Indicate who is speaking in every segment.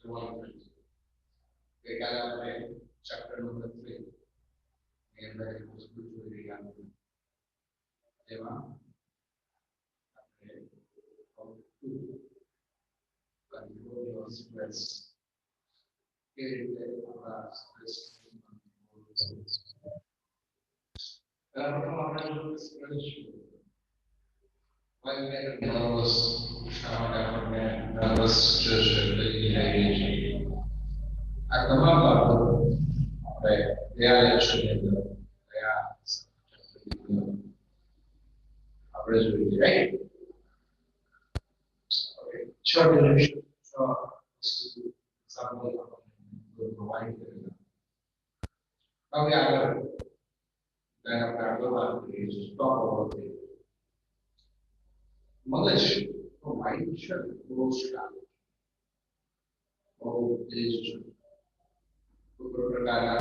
Speaker 1: development. Gayala chapter number 3, and the spiritual reality. Deva, how to control your stress. Here the stress. When nervous, nervous stress, dehydration. At the moment, they are actually they are average, right? Okay. Short duration. So, this is example will provide the now we are then after one is stop over the English for mind should go strong. Oh, is Kukuragana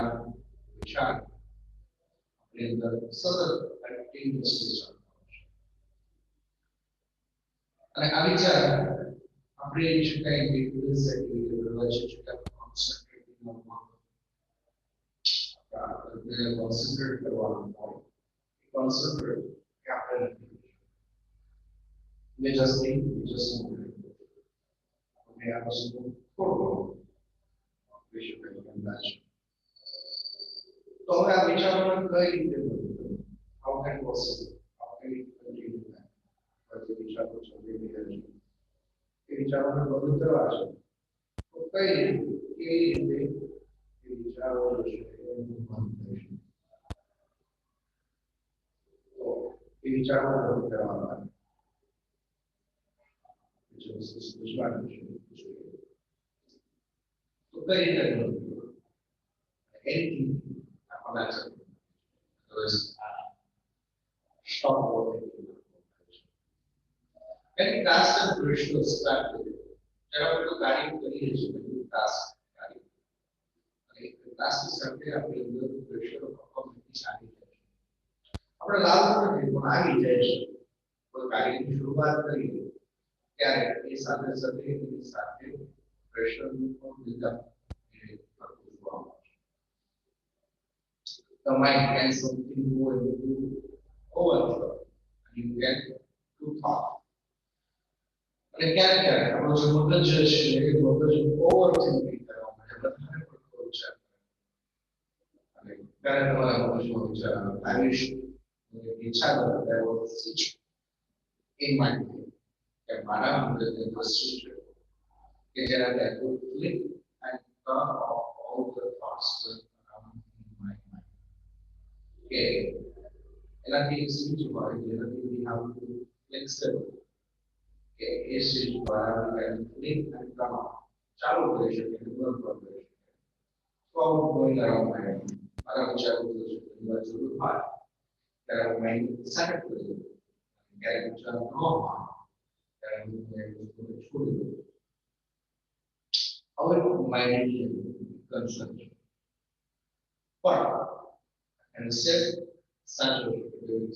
Speaker 1: Vichar in the southern continuous system. And Avicii, apprehension can be represented in the relationship of concentrating on one. They concentrate the one point. Concentrate capital. We just think, we just move. We have a small program. We should recommend. So have which are very different. How can possible? How can we continue that? But the which are also very different. Which are on the Buddha. Okay, which are also very so, which are on the Buddha. Which is one. So very different. Anything that's was stop working. Any task and ratio start with it. There are two carrying variation between task and carrying. The task is something after the ratio of community carrying. આપણે લાગુ નથી પણ આવી જાય છે કોઈ કાર્યની શરૂઆત કરીએ ત્યારે એ સાથે સાથે એની સાથે પ્રેશરનું પણ વિધાન એ કરવું જોવા મળે છે. The mind can something go into overflow and you get to thought. અને ક્યારેક ક્યારેક આપણો જે મગજ છે એ મગજ ઓવર થિંકિંગ કરવા માટે વધારે પડતો વિચાર કરે અને ત્યારે તમારા મગજમાં વિચાર આવીશ ઈચ્છા કરે ત્યારે સ્વિચ in my mind કે મારા મગજને વસ્તુ છે કે જેનાથી I could flip and turn off all the thoughts around in my mind. Okay. એનાથી સ્વિચ હોય જેનાથી we have to flexible કે એ સ્વિચ દ્વારા we can flip and turn off ચાલુ કરી શકીએ બંધ કરી શકીએ so I would going around my mind મારા વિચારો ઘણીવાર જરૂર હોય ત્યારે હું માઇન્ડ સેટ કરી દઉં ક્યારેક વિચાર ન હોય ત્યારે હું છોડી દઉં હવે માઇન્ડ કન્સર્ન પણ and set such a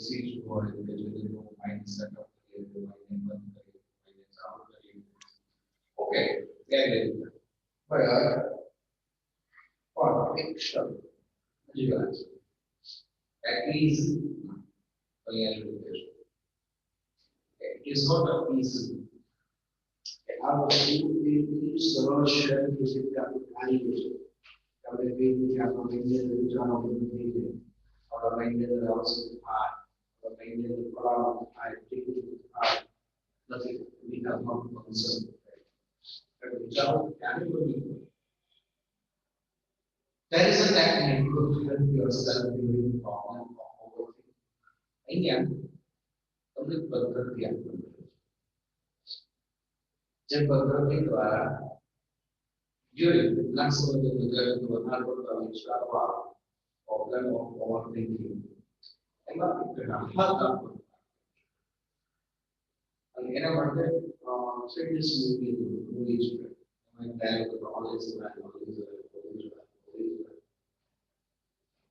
Speaker 1: siege for the mindset of the mind. Okay, but for fiction, at least it is not a easy. Our solution is or maintain the house of art, or maintain the crowd of art, taking the art, nothing we have not concerned. But without anybody, there is a technique to help yourself during the problem of overthinking. Again, only Bhagavad Gita. जब भगवती द्वारा during last one the result of another विचार problem of overthinking. એમાં હલ આપો અને એના માટે fitness movie છે એમાં ડાયલોગ નોલેજ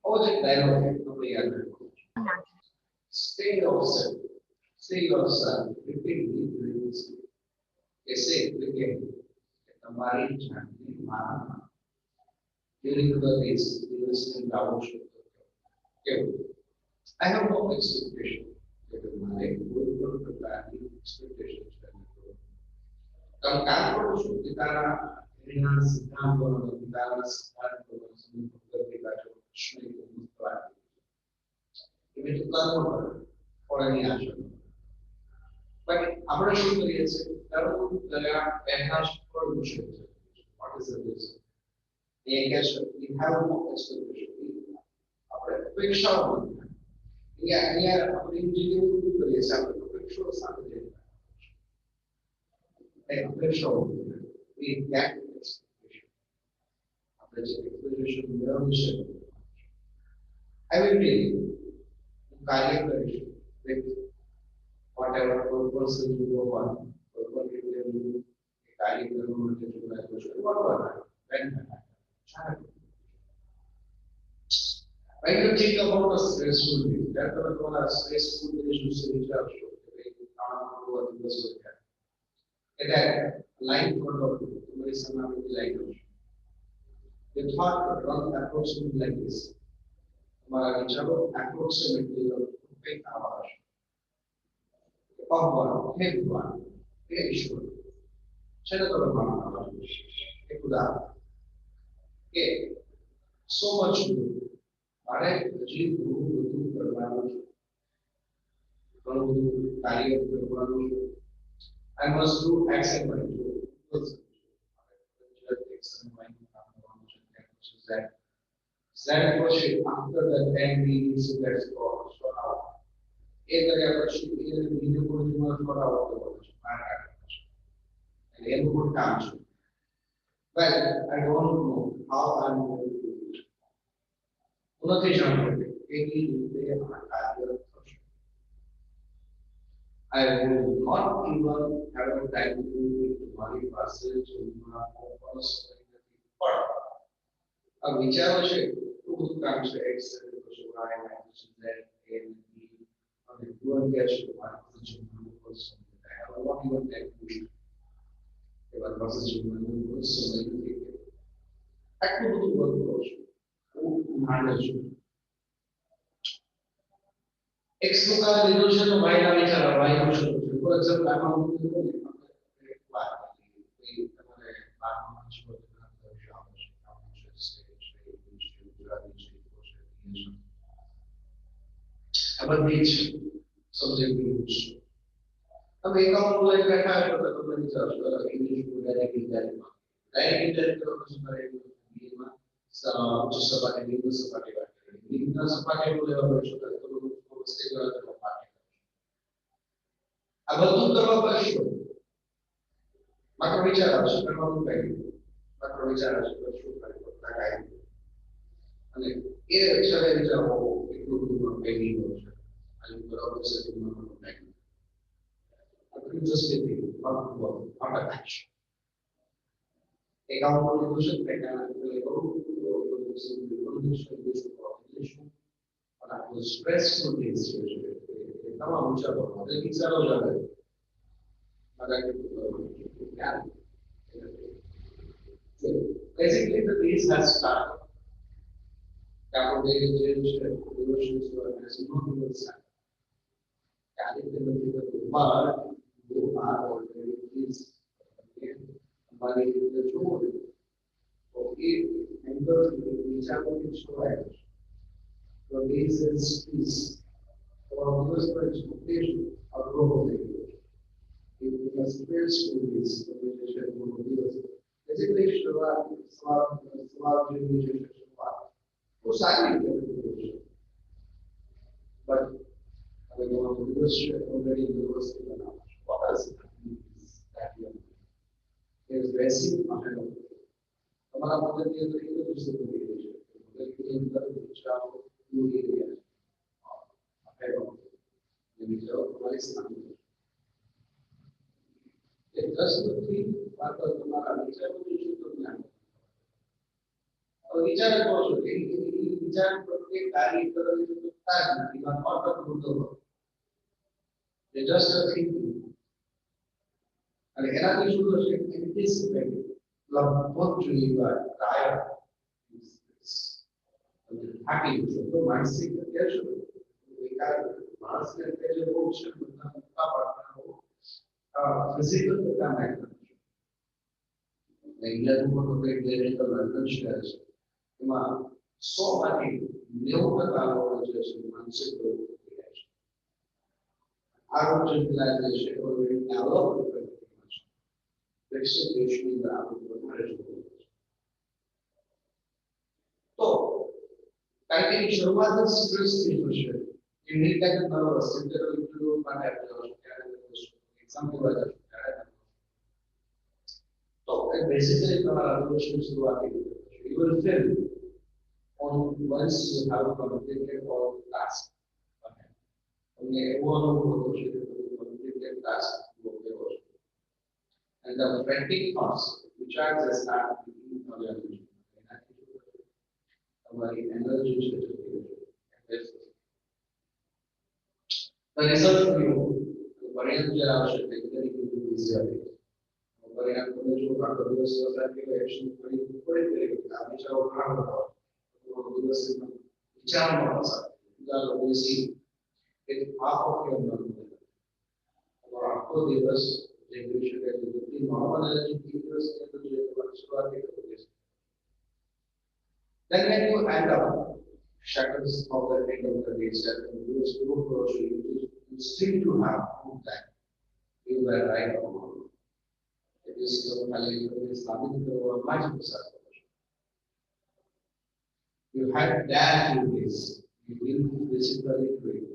Speaker 1: और एक डायलॉग है तो याद रखो stay yourself repeatedly ऐसे again તમારી જાતને મારા during the days listening આવો છો કેવું I have no expectation કે મારે કોઈ પણ પ્રકારની expectation છે તમે કામ કરો છો પિતાના એના સિદ્ધાંતોનો પિતાના સિદ્ધાંતોનો સંબંધિત કાજો પ્રશ્ન મુક્તવા એ તો કર્મ ફળની આશા પણ આપણે શું કરીએ છીએ કર્મ કર્યા પહેલા જ ફળ વિશે what is the reason એ કહે છે we have no expectation આપણે અપેક્ષાઓ નથી અહીંયા આપણે જીવન કરીએ છીએ આપણે અપેક્ષાઓ સાથે જઈએ અપેક્ષાઓ we get expectation આપણે જે expectation મેળવી છે I will be કાર્ય કરીશ with whatever purpose you go on purpose you will do કાર્ય કરવા માટે જોડાયેલો છે whatever when when you think about a stressful day that one a stressful day વિશે વિચારશો કે કામ કરવો દિવસ હોય એટલે લાઈન ફોલો તમારી સામે લાઈન હશે the thought run approximately like this તમારા વિચારો approximately કંઈક આવા હશે ભગવાન હે ભગવાન હે ઈશ્વર છે ને તમે માનવા એક ઉદાહરણ કે so much મારે હજી ઘણું બધું કરવાનું છે ઘણું બધું કાર્ય કરવાનું છે I must do X and Y Z પછી after the 10 weeks that's called so now એ કર્યા પછી એ બીજો કોઈ છોડાવો તો છે બહાર કાઢવાનો છે એટલે એનું કોઈ કામ છે well I don't know how I'm going to do it હું નથી જાણતો કે કેવી રીતે આ કાર્ય થશે I will not even have a time to do it મારી પાસે જોડવા ફોકસ નથી પણ આ વિચારો છે બધું કામ છે X પછી Y minus Z A B અને પૂર્ણ કેશ મારી પાસે જોડવાનું focus I have not even time to do it કે મારી પાસે જોડવાનું ફોકસ નથી આટલું બધું વર્ક કરું છું હું માને છું X નું કામ લીધું છે તો Y ના વિચારો Y નું શું છે ફોર એક્ઝામ્પલ આમાં હું કહું ને એક વાત કે તમારે બારમાં છો આ બધી જ સબ્જેક્ટ ગ્રુપ છે હવે એકાઉન્ટ લઈ બેઠા છો તો તમે વિચારશો ઇંગ્લિશ ડાયરેક્ટ ઇન્ડાયરેક્ટ કરો શું કરે બીમાં ઉચ્ચ સપાટી નિમ્ન સપાટી વાત કરી નિમ્ન સપાટી નું લેવા પડશે તો તમે વસ્તી કરવા પાઠ આ બધું કરવા પડશે માત્ર વિચાર આવશે કરવાનું કઈ માત્ર વિચાર આવશે શું કરી શકતા કાઈ અને એ અક્ષરે વિચારો એટલું બધું પેલી છે અને બરાબર છે તમારું ટાઈમ આપણે જસ્ટ કે આપણે એક્શન એકાઉન્ટ નું ક્વેશ્ચન પેટર્ન એટલે કરું તો અને આપણું સ્ટ્રેસફુલ ડેઝ છે તમામ વિચારો એટલે વિચારો જ આવે basically the days has started આપણો જે છે ડિવોશન્સ અને સિમ્બોલિક સાઇન કાર્યક્રમ બાર જો આ ઓલરેડી ઇઝ અમારી રીતે જોવું તો એ એંગલ વિચારવાની શોધાય તો this is for this presentation of global it was first to this presentation of this basically sawal generation वो सारी but when you want to do this already university now what is that there is basic माहौल हमारा मतलब ये तो एक दूसरे को ले रहे हैं मतलब कि इन पर विचार को पूरी दिया है ये जो हमारे सामने ये 10 की बात पर हमारा विचार को जो तो ज्ञान और विचार को जो विचार प्रत्येक कार्य करने की क्षमता नहीं है और तक होतो ये जस्ट अ थिंकिंग અને એનાથી શું થશે એન્ટિસિપેટ લગભગ જોઈએ ટાયર થાકી છે તો માનસિક અત્યારે શું વિકાર માણસને અત્યારે બહુ છે બધા મોટા ભાગના ફિઝિકલ કામ કરે છે ઇંગ્લેન્ડમાં તો કંઈક ક્લિનિકલ લંડન શહેર છે એમાં 100 માંથી 90% લોકો જે છે માનસિક રોગ થઈ જાય છે આરોગ્ય જિલ્લા જે છે ઓલરેડી ડેવલપ કરી છે વિકસિત દેશની અંદર આપણું વધારે જોવું તો કારણ કે શરૂઆત જ સ્ટ્રેસ થી થશે એ નહીં કે તમારો સેન્ટ્રલ ઇન્ટરવ્યુ માટે આપેલો છે ત્યારે એક્ઝામ દેવા જશો ત્યારે તો એ બેસિકલી તમારા અનુભવની શરૂઆત થઈ છે you will fail on once you have completed all the tasks okay તમને એવો અનુભવ થશે કે તમે completed task પૂરો કર્યો છે and the frantic thoughts which are just start thinking of your તમારી એનર્જી છે the result for you પરિણામ જે આવશે તે તરીકે વિઝ્યુઅલ પરિણામ તમે જો આખો દિવસ પસાર કર્યો એક્શન કરી કોઈ તરીકે આ વિચારો ઘણા બધા હોય દિવસ વિચારમાં પસાર ચાલો બેસી એક આખો કેમ તમારો આખો દિવસ જે કરી શકે છે વ્યક્તિ નોર્મલ એનર્જી દિવસ કે તો જે શરૂઆત કરી છે then when you end up shackles of the end of the day set and you still grocery you still to have food that you were right or wrong. It is so Islamic much you had dare to this you will physically do it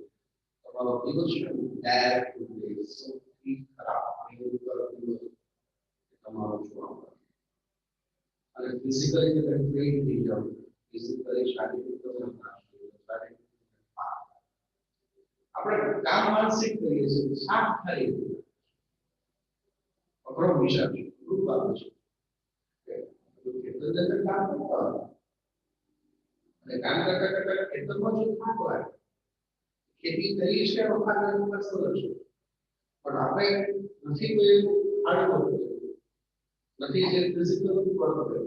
Speaker 1: about devotion dare to this so be corrupt you will do it tomorrow and physically you can train the job physically શારીરિક આપણે કામ માનસિક કરીએ છીએ શાક ખાઈએ અઘરો વિચાર છે રૂપ આવે છે ખેતર કામ કરતા અને કામ કરતા કરતા ખેતરમાં જો થાક હોય ખેતી કરીએ છીએ વખાણ સરળ છે પણ આપણે નથી કોઈ આડું નથી જે ફિઝિકલ વર્ક કર્યું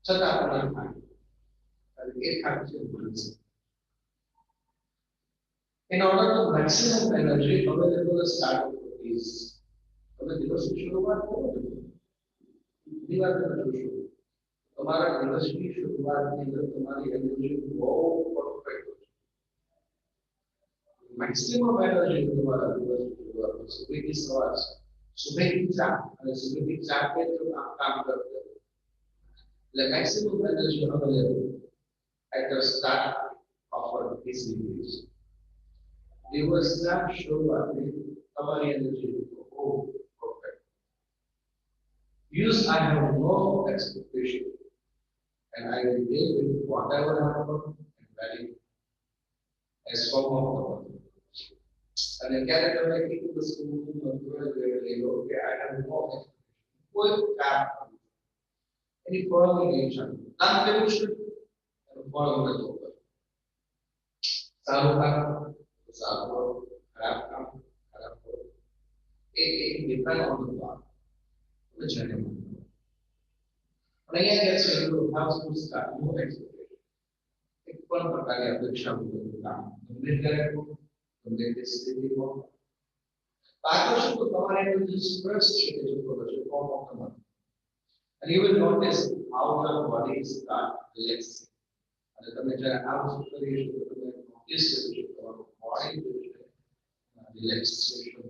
Speaker 1: છતાં આપણે થાક અને એ થાક છે માનસિક in order to maximum energy available to start with is તમે દિવસની શરૂઆત કરો દિવાળી જોશો તમારા દિવસની શરૂઆતની અંદર તમારી એનર્જી બહુ પરફેક્ટ છે મેક્સિમમ એનર્જી તમારા દિવસની શરૂઆત સુબહની સવાર સુબહની ચા અને સુબહની ચા पे जो आप काम करते हो the maximum energy available at the start of this series દિવસના શરૂઆતની તમારી એનર્જી બહુ perfect use I have no expectation and I will deal with whatever happens and value as form of the world અને ક્યારે તમે એક વસ્તુનું મંત્ર લઈ લો કે I have no expectation કોઈ કામ એની ફળની ઈચ્છા કામ કર્યું છે એનું ફળ મળે તો સારું કામ સારો ખરાબ કામ ખરાબ એ depend on the God the journey પણ અહીંયા જે છે you have to start no expectation એક પણ પ્રકારની અપેક્ષા વગરનું કામ ગમે ત્યારે ગમે તે સ્થિતિમાં પાછળ શું તો તમારે જે સ્ટ્રેસ છે તે જો કરો છો ફોર્મ ઓફ ધ મન and you will notice how your body start relaxing અને તમે જ્યારે આ વસ્તુ કરી છો તો તમે નોટિસ કરી શકો તમારું બોડી જે છે relaxation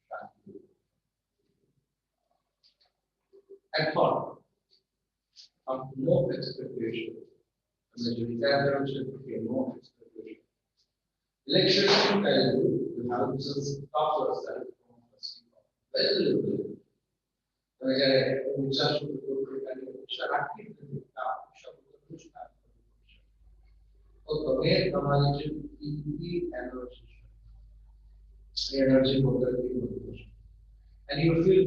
Speaker 1: Shanti at all of no expectation and the determination of no expectation relaxation tell you have to stop yourself from very little તમે જ્યારે ઊંચા શબ્દો પ્રકારની ઈચ્છા રાખી નથી શબ્દનું સ્ટાર્ટ તો તમે તમારી જે ઇન્ફી એનર્જી બદલતી વધુ છે and you feel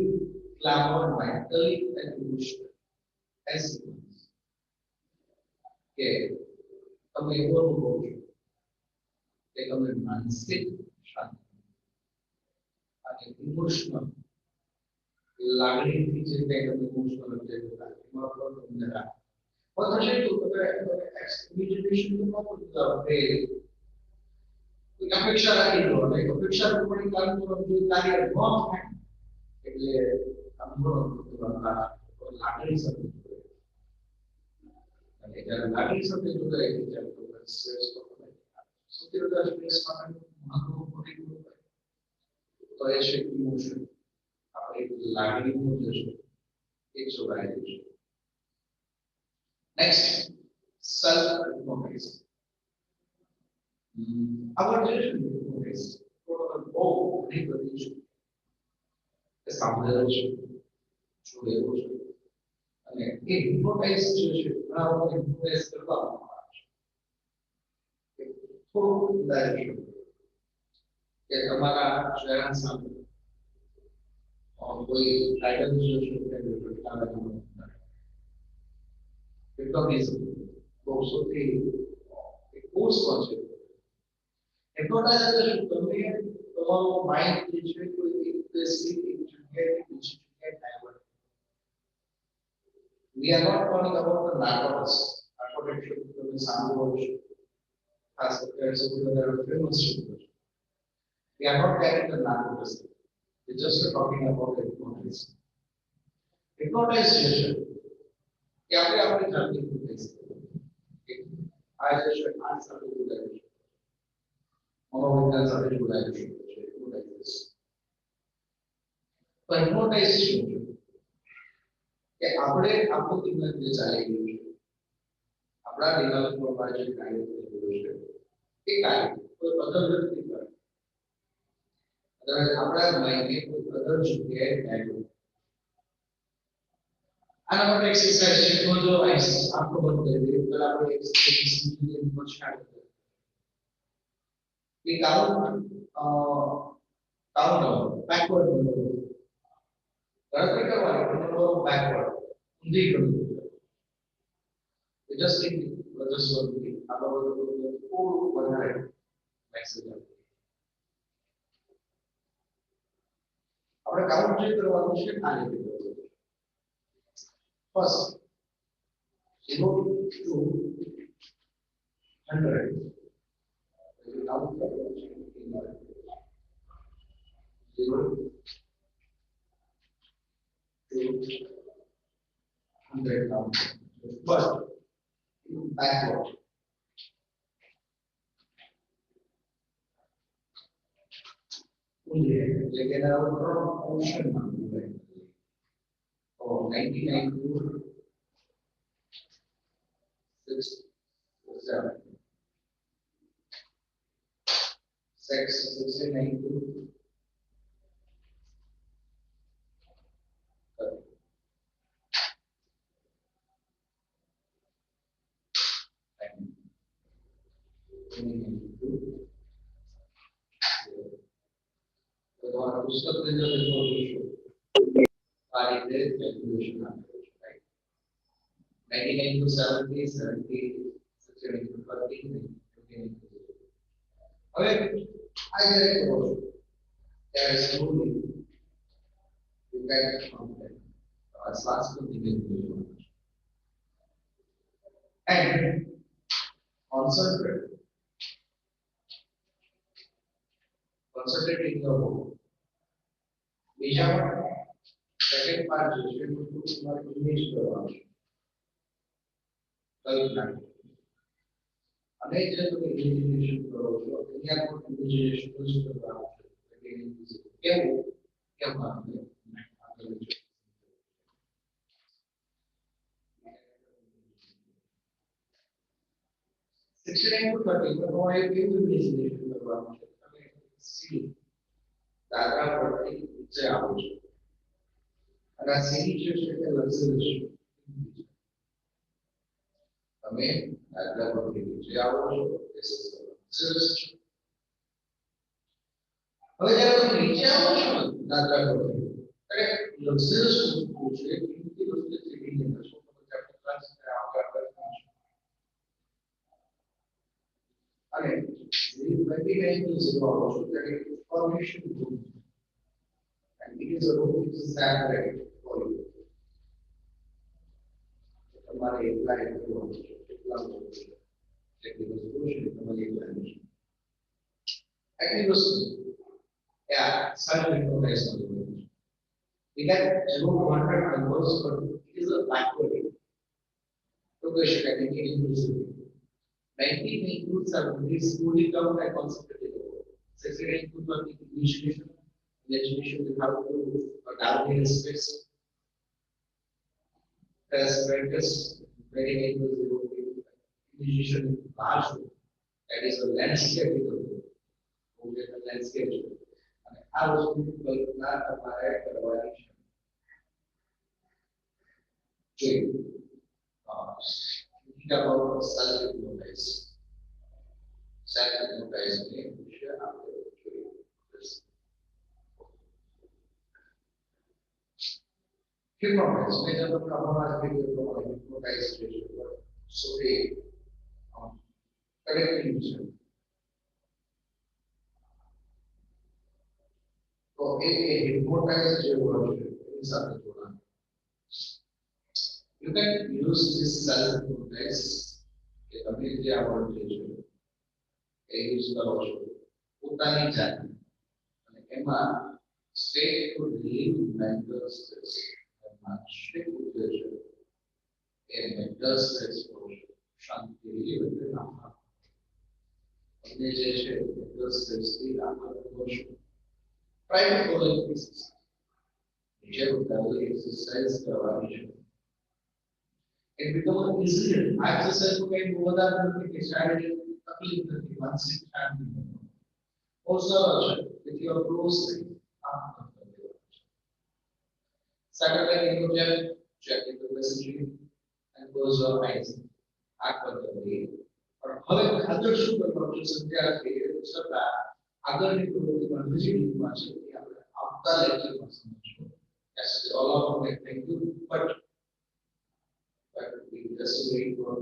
Speaker 1: clamor mentally and emotionally as કે તમે એવો અનુભવ છો કે તમે માનસિક શાંતિ અને ઇમોશનલ લાગણીથી જે કંઈ તમે ઇમોશનલ જે હતા એમાં પણ તમને રાખો પણ થશે તો તમે એક્સપિરિમેન્ટેશન તો આપણે અપેક્ષા રાખી દો અને અપેક્ષા પ્રમાણે કામ કરવાનું જો કાર્ય ન થાય એટલે લાગણી સાથે અને જ્યારે લાગણી સાથે જોડાય છે ત્યારે તો સ્ટ્રેસ તો સૌથી વધારે સ્ટ્રેસ માટે મહત્વપૂર્ણ તો એ છે ઇમોશન આપણે લાગણીનું જે છે એ જોડાયેલું છે નેક્સ્ટ સેલ્ફ રિકોગ્નાઇઝ આપણે જે છે રિકોગ્નાઇઝ બહુ ઘણી બધી છે એ સાંભળેલો છે જોયેલો છે અને એ રિકોગ્નાઇઝ જે છે ઘણા લોકો રિકોગ્નાઇઝ કરવામાં આવે છે થોડું ઉદાહરણ કે તમારા ચહેરા સામે કોઈ ટાઇટલ જે છે તે રિકોગ્નાઇઝ બહુ સૌથી એક કોર્સ પણ છે હિપ્નોટાઇઝર તમે તમારું માઇન્ડ જે છે કોઈ એક સ્પેસિફિક એક જગ્યાએથી બીજી જગ્યાએ divert we are not talking about the narcotics narcotics તમે સાંભળો છો ખાસ કરીને સૌથી વધારે ફેમસ છે we are not getting the narcotics we just talking about the hypnotism hypnotization કે આપણે આપણી જાતને hypnotize આ જે છે આ સાથે જોડાયેલું છે મનોવિજ્ઞાન સાથે જોડાયેલું છે hypnotization કે આપણે આપણું દિમાગ જે ચાલી રહ્યું છે આપણા દિમાગ પર જે કાર્ય થઈ રહ્યું છે એ કાર્ય કોઈ અધર વ્યક્તિ કરે અધર આપણા માઇન્ડને કોઈ અધર જગ્યાએ ડાયવર્ટ આના માટે એક્સરસાઇઝ છે તો જો આંખો બંધ કરી દઈએ તો આપણે એક્સરસાઇઝ ની પછાડ એ કાઉન્ટ બેકવર્ડ ગણતરી કરવાની પણ બેકવર્ડ ઊંધી ગણતરી જસ્ટ થિંક જસ્ટ વન આ બધું થોડું વધારે મેક્સિમમ આપણે કાઉન્ટ જે કરવાનું છે આ રીતે ફર્સ્ટ 0 to 100 કાઉન્ટ કરવાનું છે 0 100 count. First, backward. Again, our ocean number. Oh, 99 to 6, 7. 69 to 99 to 70, 70, 69 to 30, હવે આ જ્યારે કરો છો ત્યારે slowly you can complete શ્વાસ પર ધીમે ધીમે and concentrate in your work બીજામાં સેકન્ડ પાર્ટ જે છે એ તમારે ઇમેજ કરવાનું છે કલ્પના અને જે તમે ઇમેજિનેશન કરો છો અહીંયા પણ ઇમેજિનેશન જ કરવાનું છે કેવું કેમ આપણે આગળ છે 69 to 30 પર તમારે કેવું ઇમેજિનેશન કરવાનું છે તમે સી દાદરા પરથી નીચે આવો છો અને આ સીડી જે છે તે લક્ઝરી છે તમે દાદરા પરથી નીચે આવો છો હવે જ્યારે તમે નીચે આવો છો દાદરા પરથી ત્યારે લક્ઝરી શું છે કિંમતી વસ્તુ સીડી ની અંદર શું તમે ચાલો ક્લાસ આગળ કરતા છો અને 29 to 0 આવો છો ત્યારે information group and it is a room which is separate for you. તમારે એકલા એકલું એકલા એટલી વસ્તુ છે તમારી એકલાની છે એટલી વસ્તુ yeah self recognize we can zero 100 numbers but it is a backward તો કહી શકાય કે inclusive banking includes are very slowly come by concentrated secondary include are initiation education we have to target space as practice very initiation large that is a landscape landscape અને આ વસ્તુ કલ્પના તમારે કરવાની છે think about self-hypnotize ને વિશે આપણે જોઈએ hypnotize મેં જब હમણાં જ વિડિયો પ્રમાણે hypnotize છે so એ કરેક્ટિંગ છે તો એ hypnotize જે વર્ડ છે એની સાથે જોડાણ you can use this self-hypnotize કે તમે જે આ વર્ડ છે એ યુઝ કરો છો પોતાની જાતે અને એમાં state two relieve mental stress માનસિક ઉદ્દેશ્ય એ મેન્ટલ સ્ટ્રેસ શાંતિ રિલીવ એટલે રાહત તમને જે છે મેન્ટલ સ્ટ્રેસથી રાહત મળશે ટ્રાય ટુ ફોલો ધીસ નીચે બતાવેલી એક્સરસાઇઝ કરવાની છે it becomes easier exercise को कहीं बहुत ज्यादा नहीं शारीरिक तकलीफ नहीं मानसिक शांति also if you are close आप करते हो second like you just check the capacity and close your eyes आप करते हो और હવે આગળ શું કરવાનું છે સંધ્યા કે છતાં આગળની પ્રવૃત્તિમાં બીજી રીતમાં છે કે આપણે આવતા લેક્ચરમાં સમજીશું as all of them thank you but we just wait for